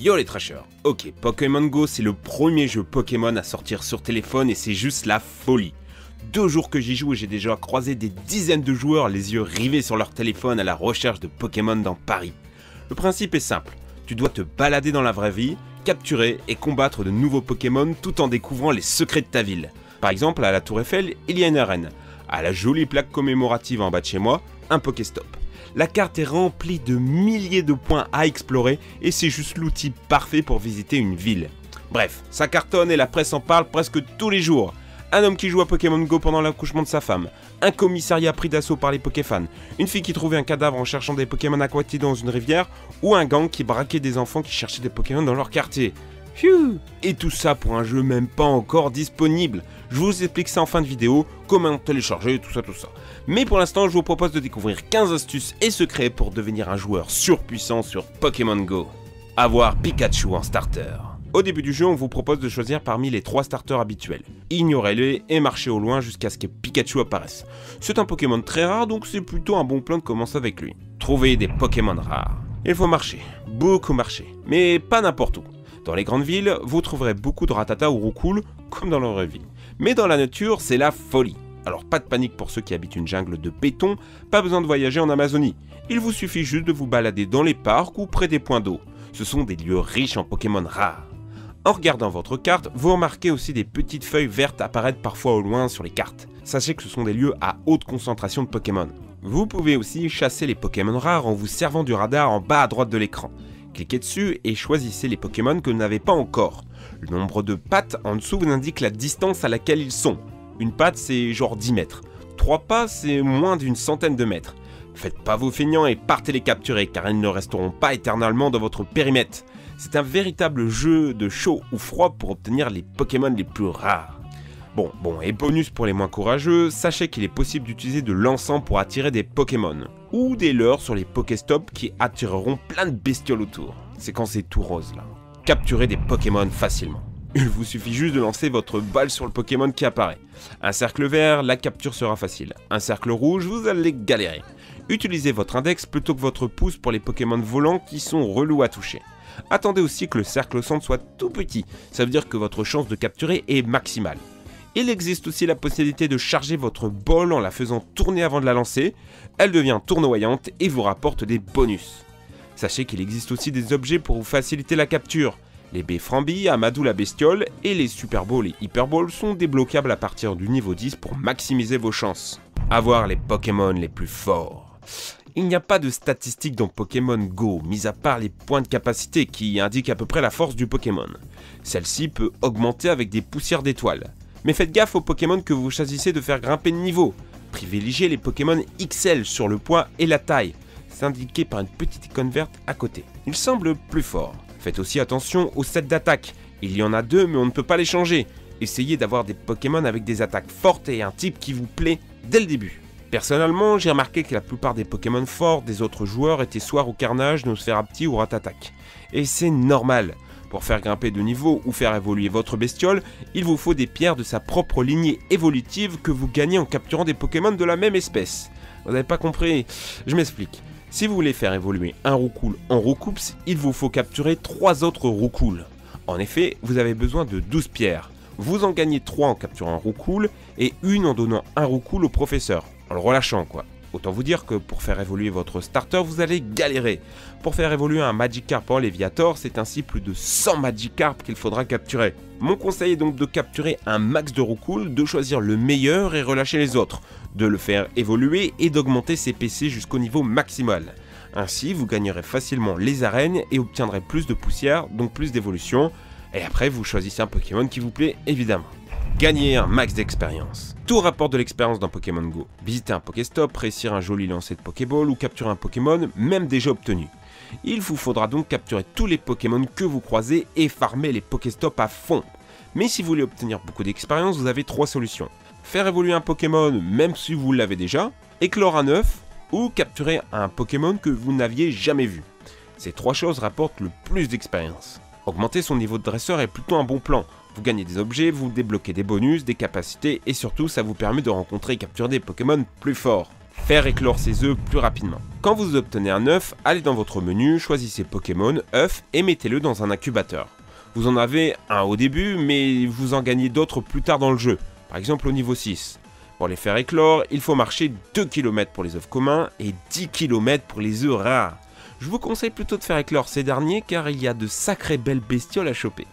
Yo les trashers. Ok, Pokémon Go c'est le premier jeu Pokémon à sortir sur téléphone et c'est juste la folie. 2 jours que j'y joue et j'ai déjà croisé des dizaines de joueurs les yeux rivés sur leur téléphone à la recherche de Pokémon dans Paris. Le principe est simple, tu dois te balader dans la vraie vie, capturer et combattre de nouveaux Pokémon tout en découvrant les secrets de ta ville. Par exemple, à la Tour Eiffel, il y a une arène. À la jolie plaque commémorative en bas de chez moi, un Pokéstop. La carte est remplie de milliers de points à explorer et c'est juste l'outil parfait pour visiter une ville. Bref, ça cartonne et la presse en parle presque tous les jours. Un homme qui joue à Pokémon Go pendant l'accouchement de sa femme, un commissariat pris d'assaut par les Pokéfans, une fille qui trouvait un cadavre en cherchant des Pokémon aquatiques dans une rivière, ou un gang qui braquait des enfants qui cherchaient des Pokémon dans leur quartier. Phew. Et tout ça pour un jeu même pas encore disponible. Je vous explique ça en fin de vidéo, comment télécharger, tout ça. Mais pour l'instant, je vous propose de découvrir 15 astuces et secrets pour devenir un joueur surpuissant sur Pokémon Go. Avoir Pikachu en starter. Au début du jeu, on vous propose de choisir parmi les 3 starters habituels. Ignorez-les et marchez au loin jusqu'à ce que Pikachu apparaisse. C'est un Pokémon très rare, donc c'est plutôt un bon plan de commencer avec lui. Trouvez des Pokémon rares. Il faut marcher, beaucoup marcher, mais pas n'importe où. Dans les grandes villes, vous trouverez beaucoup de Rattata ou Roucoule, comme dans la vraie vie. Mais dans la nature, c'est la folie. Alors pas de panique pour ceux qui habitent une jungle de béton, pas besoin de voyager en Amazonie. Il vous suffit juste de vous balader dans les parcs ou près des points d'eau. Ce sont des lieux riches en Pokémon rares. En regardant votre carte, vous remarquez aussi des petites feuilles vertes apparaître parfois au loin sur les cartes. Sachez que ce sont des lieux à haute concentration de Pokémon. Vous pouvez aussi chasser les Pokémon rares en vous servant du radar en bas à droite de l'écran. Cliquez dessus et choisissez les Pokémon que vous n'avez pas encore. Le nombre de pattes en dessous vous indique la distance à laquelle ils sont. Une patte c'est genre 10 mètres. 3 pas c'est moins d'une centaine de mètres. Faites pas vos feignants et partez les capturer car ils ne resteront pas éternellement dans votre périmètre. C'est un véritable jeu de chaud ou froid pour obtenir les Pokémon les plus rares. Bon, et bonus pour les moins courageux, sachez qu'il est possible d'utiliser de l'encens pour attirer des Pokémon. Ou des leurres sur les Pokéstops qui attireront plein de bestioles autour. C'est quand c'est tout rose là. Capturez des Pokémon facilement. Il vous suffit juste de lancer votre balle sur le Pokémon qui apparaît. Un cercle vert, la capture sera facile. Un cercle rouge, vous allez galérer. Utilisez votre index plutôt que votre pouce pour les Pokémon volants qui sont relous à toucher. Attendez aussi que le cercle au centre soit tout petit, ça veut dire que votre chance de capturer est maximale. Il existe aussi la possibilité de charger votre balle en la faisant tourner avant de la lancer. Elle devient tournoyante et vous rapporte des bonus. Sachez qu'il existe aussi des objets pour vous faciliter la capture. Les baies Frambi, Amadou la bestiole et les Super Balls et Hyper Balls sont débloquables à partir du niveau 10 pour maximiser vos chances. Avoir les Pokémon les plus forts. Il n'y a pas de statistiques dans Pokémon Go, mis à part les points de capacité qui indiquent à peu près la force du Pokémon. Celle-ci peut augmenter avec des poussières d'étoiles. Mais faites gaffe aux Pokémon que vous choisissez de faire grimper de niveau. Privilégiez les Pokémon XL sur le poids et la taille. C'est indiqué par une petite icône verte à côté. Ils semblent plus forts. Faites aussi attention aux sets d'attaque. Il y en a 2 mais on ne peut pas les changer. Essayez d'avoir des Pokémon avec des attaques fortes et un type qui vous plaît dès le début. Personnellement, j'ai remarqué que la plupart des Pokémon forts des autres joueurs étaient soit Carnage, Nosferapti ou Rattatak. Et c'est normal. Pour faire grimper de niveau ou faire évoluer votre bestiole, il vous faut des pierres de sa propre lignée évolutive que vous gagnez en capturant des Pokémon de la même espèce. Vous n'avez pas compris? Je m'explique. Si vous voulez faire évoluer un Roucoule en Roucoups, il vous faut capturer 3 autres Roucoules. En effet, vous avez besoin de 12 pierres. Vous en gagnez 3 en capturant un Roucoule et 1 en donnant un Roucoule au professeur. En le relâchant quoi. Autant vous dire que pour faire évoluer votre starter, vous allez galérer. Pour faire évoluer un Magikarp en Léviator, c'est ainsi plus de 100 Magikarp qu'il faudra capturer. Mon conseil est donc de capturer un max de Roucoule, de choisir le meilleur et relâcher les autres, de le faire évoluer et d'augmenter ses PC jusqu'au niveau maximal. Ainsi, vous gagnerez facilement les arènes et obtiendrez plus de poussière, donc plus d'évolution. Et après, vous choisissez un Pokémon qui vous plaît, évidemment. Gagner un max d'expérience. Tout rapporte de l'expérience dans Pokémon Go. Visiter un Pokéstop, réussir un joli lancer de Pokéball ou capturer un Pokémon, même déjà obtenu. Il vous faudra donc capturer tous les Pokémon que vous croisez et farmer les Pokéstops à fond. Mais si vous voulez obtenir beaucoup d'expérience, vous avez 3 solutions. Faire évoluer un Pokémon même si vous l'avez déjà, éclore un œuf ou capturer un Pokémon que vous n'aviez jamais vu. Ces 3 choses rapportent le plus d'expérience. Augmenter son niveau de dresseur est plutôt un bon plan. Vous gagnez des objets, vous débloquez des bonus, des capacités et surtout ça vous permet de rencontrer et capturer des Pokémon plus forts. faire éclore ses œufs plus rapidement. Quand vous obtenez un œuf, allez dans votre menu, choisissez Pokémon, œuf et mettez-le dans un incubateur. Vous en avez un au début, mais vous en gagnez d'autres plus tard dans le jeu, par exemple au niveau 6. Pour les faire éclore, il faut marcher 2 km pour les œufs communs et 10 km pour les œufs rares. Je vous conseille plutôt de faire éclore ces derniers car il y a de sacrées belles bestioles à choper.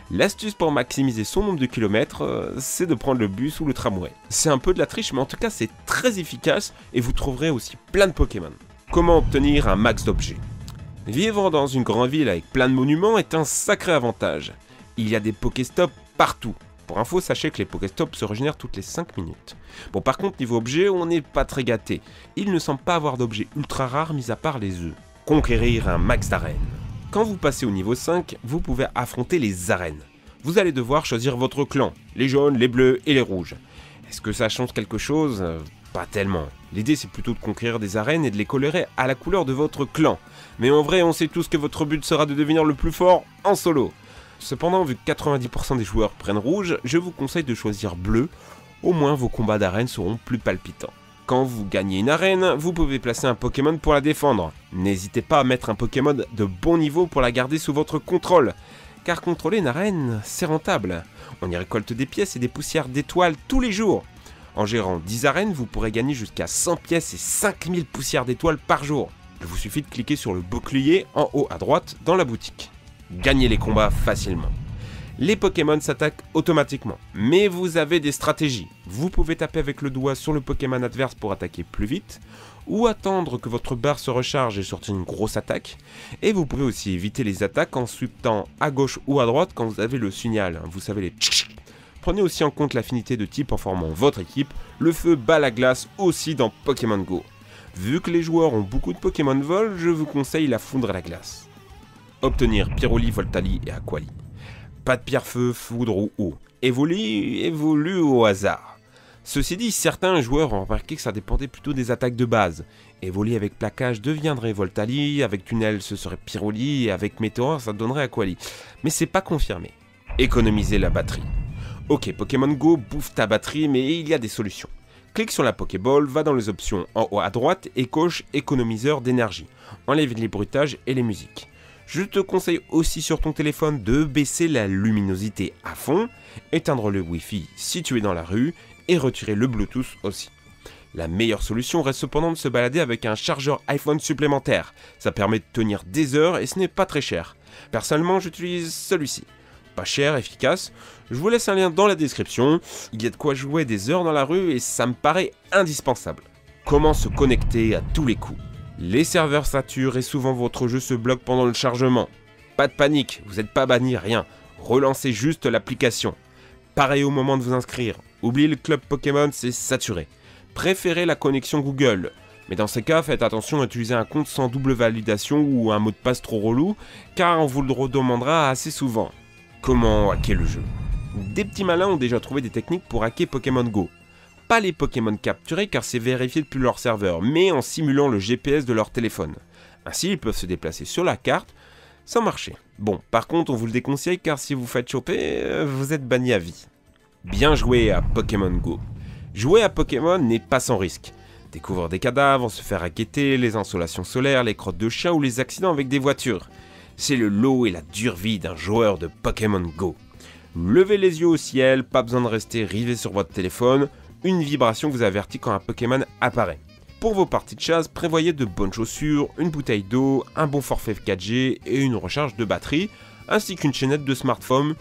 L'astuce pour maximiser son nombre de kilomètres, c'est de prendre le bus ou le tramway. C'est un peu de la triche, mais en tout cas c'est très efficace et vous trouverez aussi plein de Pokémon. Comment obtenir un max d'objets? Vivre dans une grande ville avec plein de monuments est un sacré avantage. Il y a des Pokéstops partout. Pour info, sachez que les Pokéstops se régénèrent toutes les 5 minutes. Bon, par contre, niveau objet, on n'est pas très gâté. Il ne semble pas avoir d'objets ultra rares mis à part les œufs. Conquérir un max d'arènes. Quand vous passez au niveau 5, vous pouvez affronter les arènes. Vous allez devoir choisir votre clan, les jaunes, les bleus et les rouges. Est-ce que ça change quelque chose? Pas tellement. L'idée c'est plutôt de conquérir des arènes et de les colorer à la couleur de votre clan. Mais en vrai, on sait tous que votre but sera de devenir le plus fort en solo. Cependant, vu que 90% des joueurs prennent rouge, je vous conseille de choisir bleu, au moins vos combats d'arène seront plus palpitants. Quand vous gagnez une arène, vous pouvez placer un Pokémon pour la défendre. N'hésitez pas à mettre un Pokémon de bon niveau pour la garder sous votre contrôle, car contrôler une arène, c'est rentable. On y récolte des pièces et des poussières d'étoiles tous les jours. En gérant 10 arènes, vous pourrez gagner jusqu'à 100 pièces et 5000 poussières d'étoiles par jour. Il vous suffit de cliquer sur le bouclier en haut à droite dans la boutique. Gagnez les combats facilement. Les Pokémon s'attaquent automatiquement, mais vous avez des stratégies. Vous pouvez taper avec le doigt sur le Pokémon adverse pour attaquer plus vite, ou attendre que votre barre se recharge et sortir une grosse attaque. Et vous pouvez aussi éviter les attaques en sweepant à gauche ou à droite quand vous avez le signal, vous savez les tchik. Prenez aussi en compte l'affinité de type en formant votre équipe. Le feu bat la glace aussi dans Pokémon Go. Vu que les joueurs ont beaucoup de Pokémon vol, je vous conseille la foudre à la glace. Obtenir Pyroli, Voltali et Aquali. Pas de pierre-feu, foudre ou eau. Évolue au hasard. Ceci dit, certains joueurs ont remarqué que ça dépendait plutôt des attaques de base. Évoli avec plaquage deviendrait Voltali, avec tunnel ce serait Pyroli, et avec météore ça donnerait Aquali. Mais c'est pas confirmé. Économiser la batterie. Ok, Pokémon Go bouffe ta batterie, mais il y a des solutions. Clique sur la Pokéball, va dans les options en haut à droite et coche économiseur d'énergie. Enlève les bruitages et les musiques. Je te conseille aussi sur ton téléphone de baisser la luminosité à fond, éteindre le Wi-Fi si tu es dans la rue et retirer le Bluetooth aussi. La meilleure solution reste cependant de se balader avec un chargeur iPhone supplémentaire. Ça permet de tenir des heures et ce n'est pas très cher. Personnellement, j'utilise celui-ci. Pas cher, efficace. Je vous laisse un lien dans la description. Il y a de quoi jouer des heures dans la rue et ça me paraît indispensable. Comment se connecter à tous les coups? Les serveurs saturent et souvent votre jeu se bloque pendant le chargement. Pas de panique, vous n'êtes pas banni, rien. Relancez juste l'application. Pareil au moment de vous inscrire. Oubliez le club Pokémon, c'est saturé. Préférez la connexion Google. Mais dans ces cas, faites attention à utiliser un compte sans double validation ou un mot de passe trop relou, car on vous le redemandera assez souvent. Comment hacker le jeu? Des petits malins ont déjà trouvé des techniques pour hacker Pokémon Go. Pas les Pokémon capturés car c'est vérifié depuis leur serveur, mais en simulant le GPS de leur téléphone. Ainsi, ils peuvent se déplacer sur la carte sans marcher. Bon, par contre, on vous le déconseille car si vous faites choper, vous êtes banni à vie. Bien joué à Pokémon Go. Jouer à Pokémon n'est pas sans risque. Découvrir des cadavres, se faire raqueter, les insolations solaires, les crottes de chat ou les accidents avec des voitures. C'est le lot et la dure vie d'un joueur de Pokémon Go. Levez les yeux au ciel, pas besoin de rester rivé sur votre téléphone. Une vibration vous avertit quand un Pokémon apparaît. Pour vos parties de chasse, prévoyez de bonnes chaussures, une bouteille d'eau, un bon forfait 4G et une recharge de batterie, ainsi qu'une chaînette de smartphone,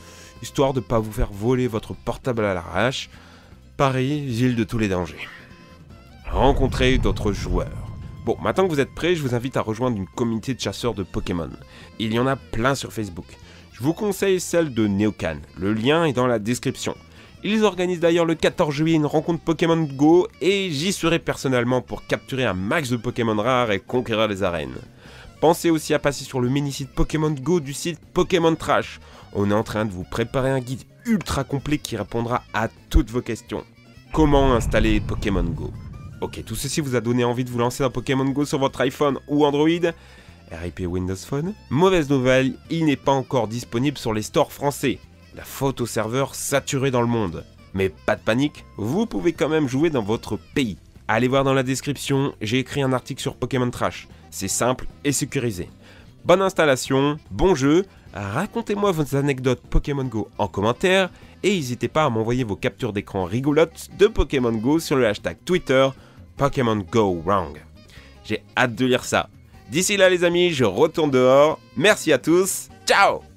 histoire de ne pas vous faire voler votre portable à l'arrache. Paris, ville de tous les dangers. Rencontrez d'autres joueurs. Bon, maintenant que vous êtes prêts, je vous invite à rejoindre une communauté de chasseurs de Pokémon. Il y en a plein sur Facebook. Je vous conseille celle de Neocan, le lien est dans la description. Ils organisent d'ailleurs le 14 juillet une rencontre Pokémon Go et j'y serai personnellement pour capturer un max de Pokémon rares et conquérir les arènes. Pensez aussi à passer sur le mini-site Pokémon Go du site Pokémon Trash. On est en train de vous préparer un guide ultra complet qui répondra à toutes vos questions. Comment installer Pokémon Go? Ok, tout ceci vous a donné envie de vous lancer dans Pokémon Go sur votre iPhone ou Android? RIP Windows Phone? Mauvaise nouvelle, il n'est pas encore disponible sur les stores français. La faute au serveur saturé dans le monde. Mais pas de panique, vous pouvez quand même jouer dans votre pays. Allez voir dans la description, j'ai écrit un article sur Pokémon Trash. C'est simple et sécurisé. Bonne installation, bon jeu, racontez-moi vos anecdotes Pokémon Go en commentaire et n'hésitez pas à m'envoyer vos captures d'écran rigolotes de Pokémon Go sur le hashtag Twitter Pokémon Go Wrong. J'ai hâte de lire ça. D'ici là les amis, je retourne dehors. Merci à tous, ciao!